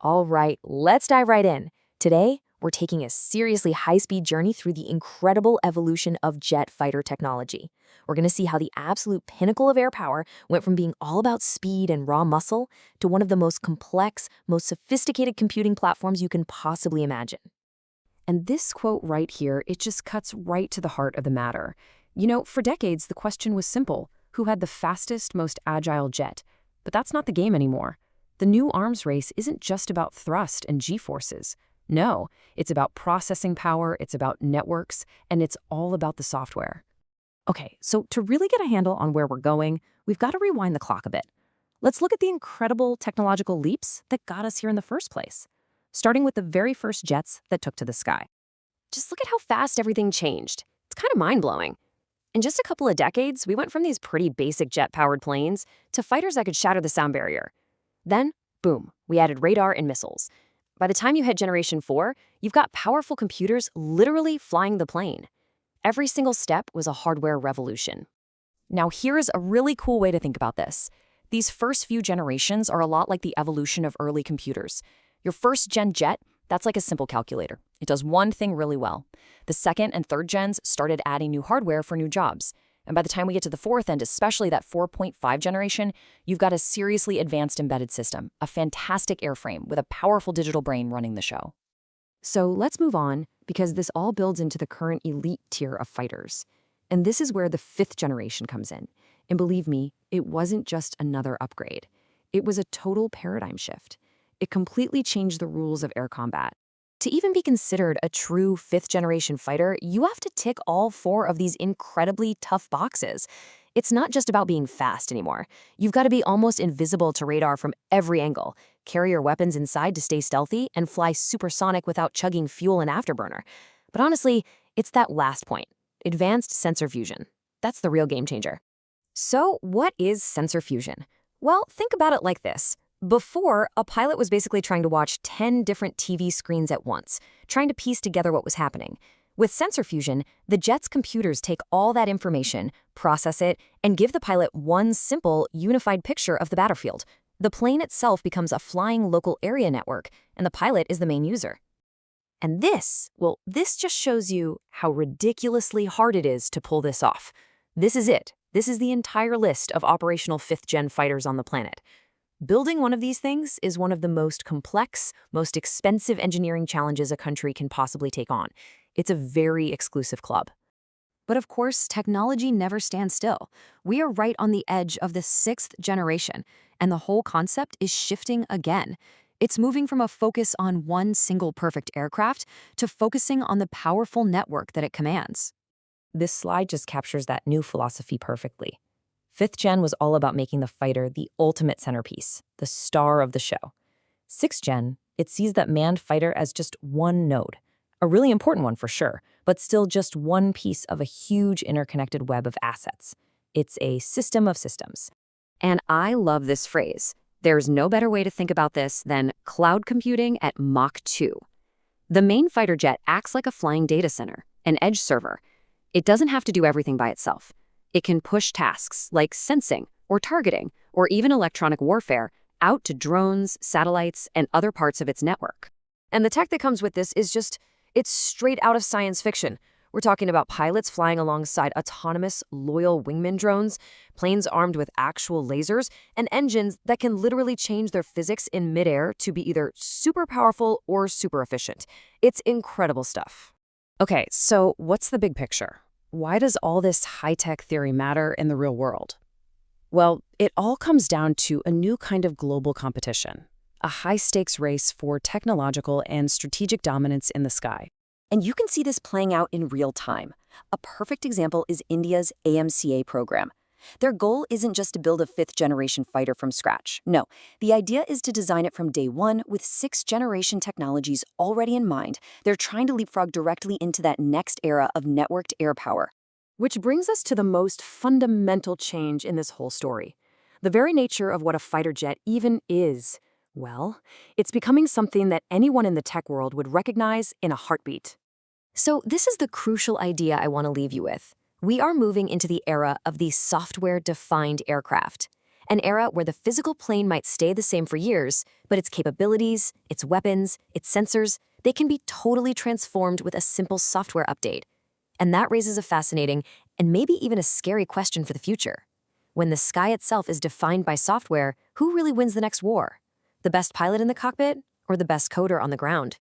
All right, let's dive right in. Today, we're taking a seriously high-speed journey through the incredible evolution of jet fighter technology. We're going to see how the absolute pinnacle of air power went from being all about speed and raw muscle to one of the most complex, most sophisticated computing platforms you can possibly imagine. And this quote right here, it just cuts right to the heart of the matter. For decades, the question was simple: who had the fastest, most agile jet? But that's not the game anymore. The new arms race isn't just about thrust and G-forces. No, it's about processing power, it's about networks, and it's all about the software. Okay, so to really get a handle on where we're going, we've got to rewind the clock a bit. Let's look at the incredible technological leaps that got us here in the first place, starting with the very first jets that took to the sky. Just look at how fast everything changed. It's kind of mind-blowing. In just a couple of decades, we went from these pretty basic jet-powered planes to fighters that could shatter the sound barrier. Then, boom, we added radar and missiles. By the time you hit Generation 4, you've got powerful computers literally flying the plane. Every single step was a hardware revolution. Now, here is a really cool way to think about this. These first few generations are a lot like the evolution of early computers. Your first-gen jet, that's like a simple calculator. It does one thing really well. The second and third gens started adding new hardware for new jobs. And by the time we get to the fourth, and especially that 4.5 generation, you've got a seriously advanced embedded system, a fantastic airframe with a powerful digital brain running the show. So let's move on, because this all builds into the current elite tier of fighters. And this is where the fifth generation comes in. And believe me, it wasn't just another upgrade. It was a total paradigm shift. It completely changed the rules of air combat. To even be considered a true fifth-generation fighter, you have to tick all four of these incredibly tough boxes. It's not just about being fast anymore. You've got to be almost invisible to radar from every angle, carry your weapons inside to stay stealthy, and fly supersonic without chugging fuel and afterburner. But honestly, it's that last point, advanced sensor fusion. That's the real game changer. So what is sensor fusion? Well, think about it like this. Before, a pilot was basically trying to watch 10 different TV screens at once, trying to piece together what was happening. With sensor fusion, the jet's computers take all that information, process it, and give the pilot one simple, unified picture of the battlefield. The plane itself becomes a flying local area network, and the pilot is the main user. And this just shows you how ridiculously hard it is to pull this off. This is it. This is the entire list of operational fifth-gen fighters on the planet. Building one of these things is one of the most complex, most expensive engineering challenges a country can possibly take on. It's a very exclusive club. But of course, technology never stands still. We are right on the edge of the sixth generation, and the whole concept is shifting again. It's moving from a focus on one single perfect aircraft to focusing on the powerful network that it commands. This slide just captures that new philosophy perfectly. Fifth gen was all about making the fighter the ultimate centerpiece, the star of the show. Sixth gen, it sees that manned fighter as just one node, a really important one for sure, but still just one piece of a huge interconnected web of assets. It's a system of systems. And I love this phrase. There's no better way to think about this than cloud computing at Mach 2. The main fighter jet acts like a flying data center, an edge server. It doesn't have to do everything by itself. It can push tasks like sensing or targeting or even electronic warfare out to drones, satellites, and other parts of its network. And the tech that comes with this is it's straight out of science fiction. We're talking about pilots flying alongside autonomous, loyal wingman drones, planes armed with actual lasers, and engines that can literally change their physics in midair to be either super powerful or super efficient. It's incredible stuff. Okay, so what's the big picture? Why does all this high-tech theory matter in the real world? Well, it all comes down to a new kind of global competition, a high-stakes race for technological and strategic dominance in the sky. And you can see this playing out in real time. A perfect example is India's AMCA program. Their goal isn't just to build a fifth-generation fighter from scratch. No, the idea is to design it from day one with sixth-generation technologies already in mind. They're trying to leapfrog directly into that next era of networked air power. Which brings us to the most fundamental change in this whole story. The very nature of what a fighter jet even is. Well, it's becoming something that anyone in the tech world would recognize in a heartbeat. So this is the crucial idea I want to leave you with. We are moving into the era of the software-defined aircraft. An era where the physical plane might stay the same for years, but its capabilities, its weapons, its sensors, they can be totally transformed with a simple software update. And that raises a fascinating and maybe even a scary question for the future. When the sky itself is defined by software, who really wins the next war? The best pilot in the cockpit or the best coder on the ground?